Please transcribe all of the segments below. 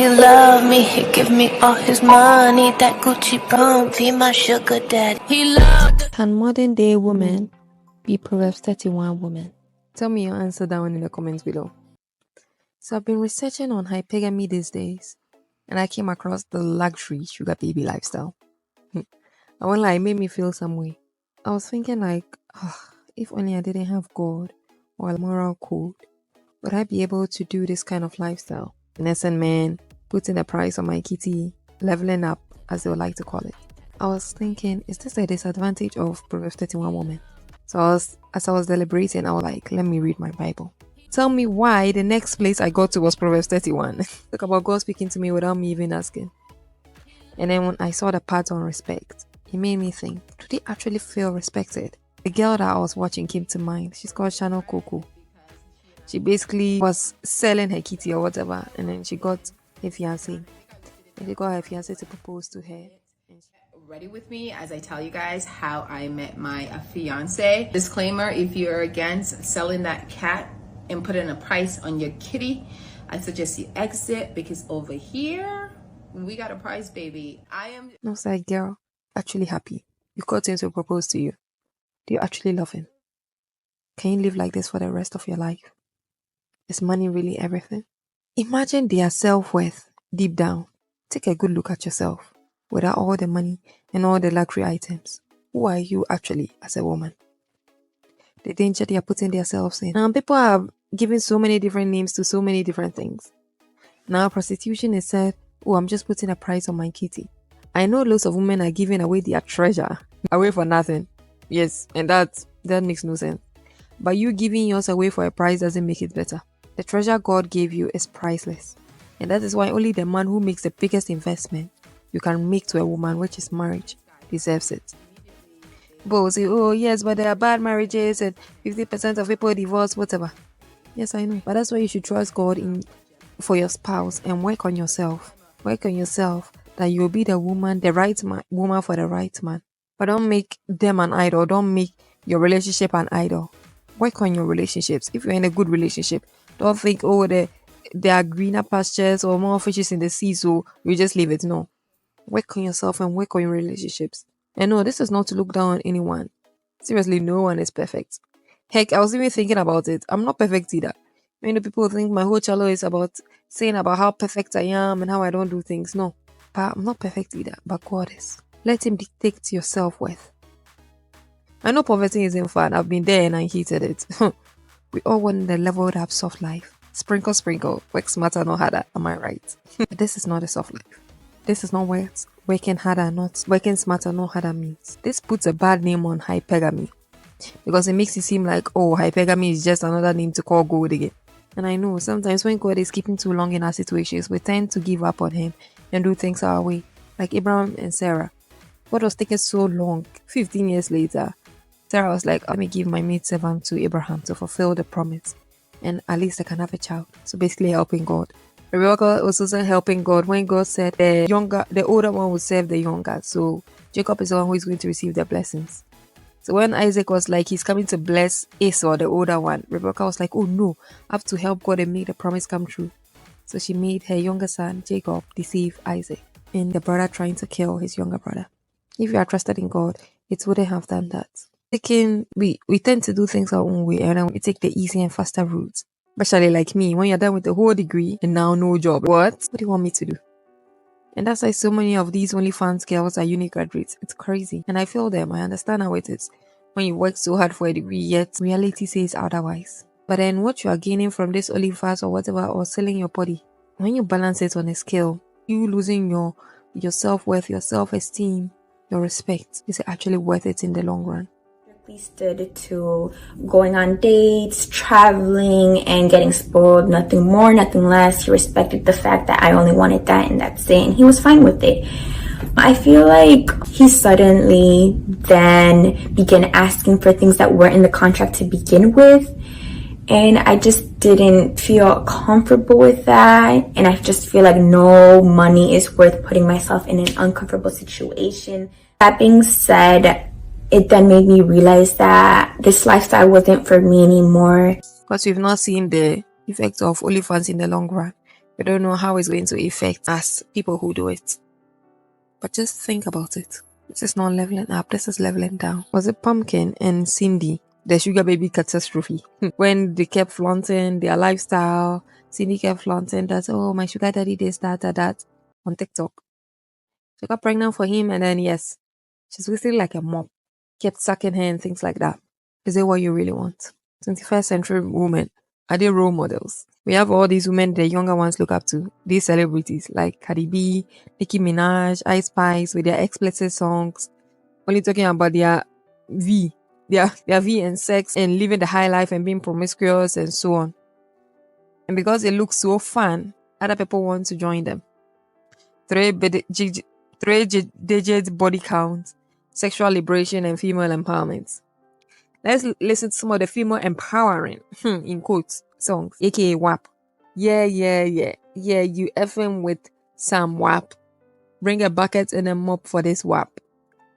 He love me, he give me all his money. That Gucci pump, be my sugar daddy. He loved. Can modern day women be Proverbs 31 women? Tell me your answer down in the comments below. So I've been researching on hypergamy these days, and I came across the luxury sugar baby lifestyle. I won't lie, it made me feel some way. I was thinking like, if only I didn't have God or a moral code, would I be able to do this kind of lifestyle? Finessing men, putting a price on my kitty, leveling up, as they would like to call it. I was thinking, is this a disadvantage of Proverbs 31 woman? So as I was deliberating, I was like, let me read my Bible. Tell me why the next place I got to was Proverbs 31. Talk about God speaking to me without me even asking. And then when I saw the part on respect, it made me think, do they actually feel respected? The girl that I was watching came to mind. She's called Channel Coco. She basically was selling her kitty or whatever, and then she got a fiancee. And she got her fiancee to propose to her. Ready with me as I tell you guys how I met my fiance. Disclaimer, if you're against selling that cat and putting a price on your kitty, I suggest you exit, because over here we got a price, baby. No, side girl, actually happy. You got him to propose to you. Do you actually love him? Can you live like this for the rest of your life? Is money really everything? Imagine their self-worth deep down. Take a good look at yourself. Without all the money and all the luxury items, who are you actually as a woman? The danger they are putting themselves in. Now people are giving so many different names to so many different things. Now prostitution is said, oh, I'm just putting a price on my kitty. I know lots of women are giving away their treasure away for nothing. Yes, and that makes no sense. But you giving yours away for a price doesn't make it better. The treasure God gave you is priceless. And that is why only the man who makes the biggest investment you can make to a woman, which is marriage, deserves it. People will say, oh yes, but there are bad marriages and 50% of people divorce, whatever. Yes, I know. But that's why you should trust God for your spouse and work on yourself. Work on yourself that you'll be the woman, the right woman for the right man. But don't make them an idol. Don't make your relationship an idol. Work on your relationships. If you're in a good relationship, don't think, oh, there are greener pastures or more fishes in the sea, so you just leave it. No. Work on yourself and work on your relationships. And no, this is not to look down on anyone. Seriously, no one is perfect. Heck, I was even thinking about it. I'm not perfect either. Many people think my whole channel is about saying about how perfect I am and how I don't do things. No, but I'm not perfect either. But God is. Let Him dictate your self-worth. I know poverty isn't fun. I've been there and I hated it. We all want the level to have soft life. Sprinkle, sprinkle. Work smarter, not harder. Am I right? This is not a soft life. This is not what working harder, not working smarter, not harder means. This puts a bad name on hypergamy because it makes it seem like, oh, hypergamy is just another name to call gold again. And I know sometimes when God is keeping too long in our situations, we tend to give up on Him and do things our way. Like Abraham and Sarah. What was taking so long? 15 years later, Sarah was like, let me give my maidservant to Abraham to fulfill the promise. And at least I can have a child. So basically helping God. Rebecca was also helping God when God said the older one would serve the younger. So Jacob is the one who is going to receive the blessings. So when Isaac was like, he's coming to bless Esau, the older one, Rebecca was like, oh no, I have to help God and make the promise come true. So she made her younger son, Jacob, deceive Isaac and the brother trying to kill his younger brother. If you are trusted in God, it wouldn't have done that. We tend to do things our own way and then we take the easy and faster route. Especially like me, when you're done with the whole degree and now no job. What do you want me to do? And that's why so many of these OnlyFans girls are uni graduates. It's crazy. And I feel them. I understand how it is. When you work so hard for a degree, yet reality says otherwise. But then what you are gaining from this OnlyFans or whatever, or selling your body, when you balance it on a scale, you losing your self-worth, your self-esteem, your respect, is it actually worth it in the long run? Stood to going on dates, traveling, and getting spoiled. Nothing more, nothing less. He respected the fact that I only wanted that and that's it, and he was fine with it. I feel like he suddenly then began asking for things that weren't in the contract to begin with, and I just didn't feel comfortable with that, and I just feel like no money is worth putting myself in an uncomfortable situation. That being said, it then made me realize that this lifestyle wasn't for me anymore. Because we've not seen the effects of OnlyFans in the long run. We don't know how it's going to affect us, people who do it. But just think about it. This is not leveling up, this is leveling down. Was it Pumpkin and Cindy, the sugar baby catastrophe? When they kept flaunting their lifestyle, Cindy kept flaunting that, oh, my sugar daddy this, that on TikTok. She got pregnant for him, and then yes, she's whistling like a mop. Kept sucking her and things like that. Is it what you really want? 21st century women, are they role models? We have all these women the younger ones look up to. These celebrities like Cardi B, Nicki Minaj, Ice Spice with their explicit songs, only talking about their V and sex and living the high life and being promiscuous and so on. And because it looks so fun, other people want to join them. Three-digit body count, sexual liberation, and female empowerment. Let's listen to some of the female empowering, in quotes, songs, aka WAP. Yeah, you effing with some WAP. Bring a bucket and a mop for this WAP.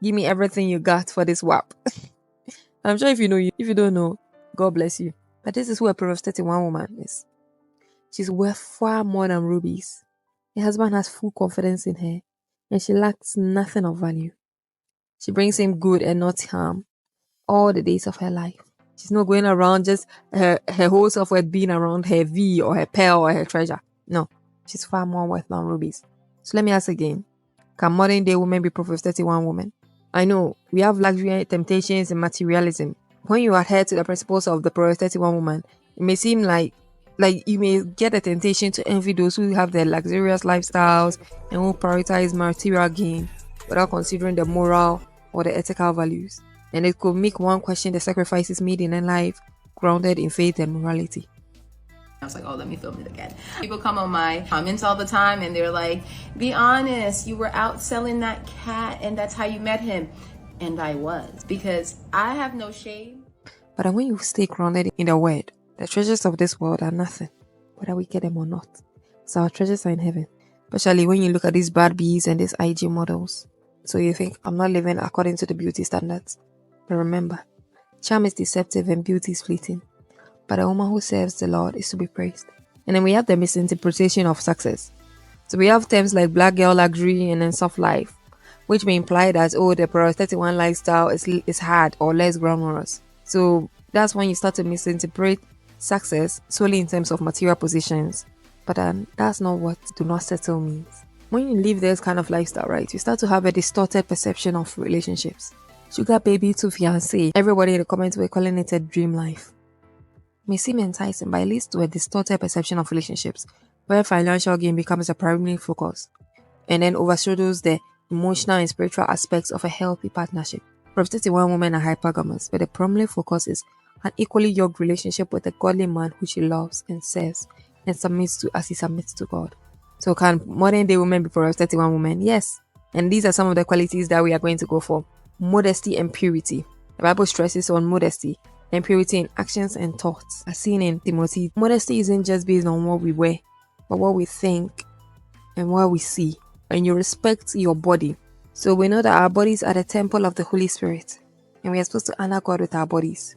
Give me everything you got for this WAP. I'm sure if you know, if you don't know, God bless you. But this is who a Proverbs 31 woman is. She's worth far more than rubies. Her husband has full confidence in her, and she lacks nothing of value. She brings him good and not harm all the days of her life. She's not going around just her whole self-worth being around her V or her pearl or her treasure. No, she's far more worth than rubies. So let me ask again, can modern day women be Proverbs 31 women? I know we have luxury, temptations, and materialism. When you adhere to the principles of the Proverbs 31 woman, it may seem like you may get a temptation to envy those who have their luxurious lifestyles and who prioritize material gain without considering the moral or the ethical values. And it could make one question the sacrifices made in a life grounded in faith and morality. I was like, oh, let me film it again. People come on my comments all the time and they're like, be honest, you were out selling that cat and that's how you met him. And I was, because I have no shame. But when you stay grounded in the word, the treasures of this world are nothing, whether we get them or not. So our treasures are in heaven. Especially when you look at these bad bees and these IG models. So you think, I'm not living according to the beauty standards. But remember, charm is deceptive and beauty is fleeting. But a woman who serves the Lord is to be praised. And then we have the misinterpretation of success. So we have terms like black girl luxury and then soft life, which may imply that, oh, the Proverbs 31 lifestyle is hard or less glamorous. So that's when you start to misinterpret success solely in terms of material positions. But that's not what do not settle means. When you live this kind of lifestyle, right, you start to have a distorted perception of relationships. Sugar baby to fiancé. Everybody in the comments were calling it a dream life. May seem enticing, but it leads to a distorted perception of relationships, where financial gain becomes a primary focus, and then overshadows the emotional and spiritual aspects of a healthy partnership. Proverbs 31 women are hypergamous, but the primary focus is an equally yoked relationship with a godly man who she loves and serves and submits to as he submits to God. So can modern day women be Proverbs 31 women? Yes. And these are some of the qualities that we are going to go for. Modesty and purity. The Bible stresses on modesty and purity in actions and thoughts, as seen in Timothy. Modesty isn't just based on what we wear, but what we think and what we see. And you respect your body. So we know that our bodies are the temple of the Holy Spirit, and we are supposed to honor God with our bodies.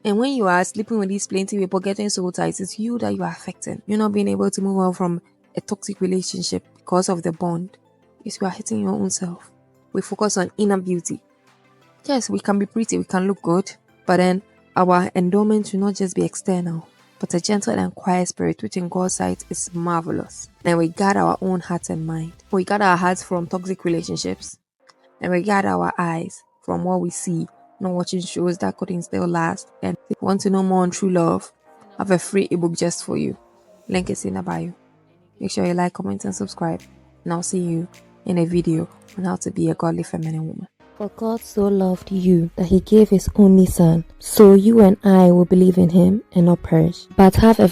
And when you are sleeping with these plenty people getting so tight, it's you that you are affecting. You're not being able to move on from a toxic relationship because of the bond. Yes, you are hitting your own self. We focus on inner beauty. Yes, we can be pretty, we can look good, but then our endowment should not just be external, but a gentle and quiet spirit, which in God's sight is marvelous. And we guard our own heart and mind. We guard our hearts from toxic relationships, and we guard our eyes from what we see, not watching shows that couldn't still last. And if you want to know more on true love, I have a free ebook just for you. Link is in the bio. Make sure you like, comment, and subscribe, and I'll see you in a video on how to be a godly feminine woman. For God so loved you that he gave his only son, so you and I will believe in him and not perish, but have a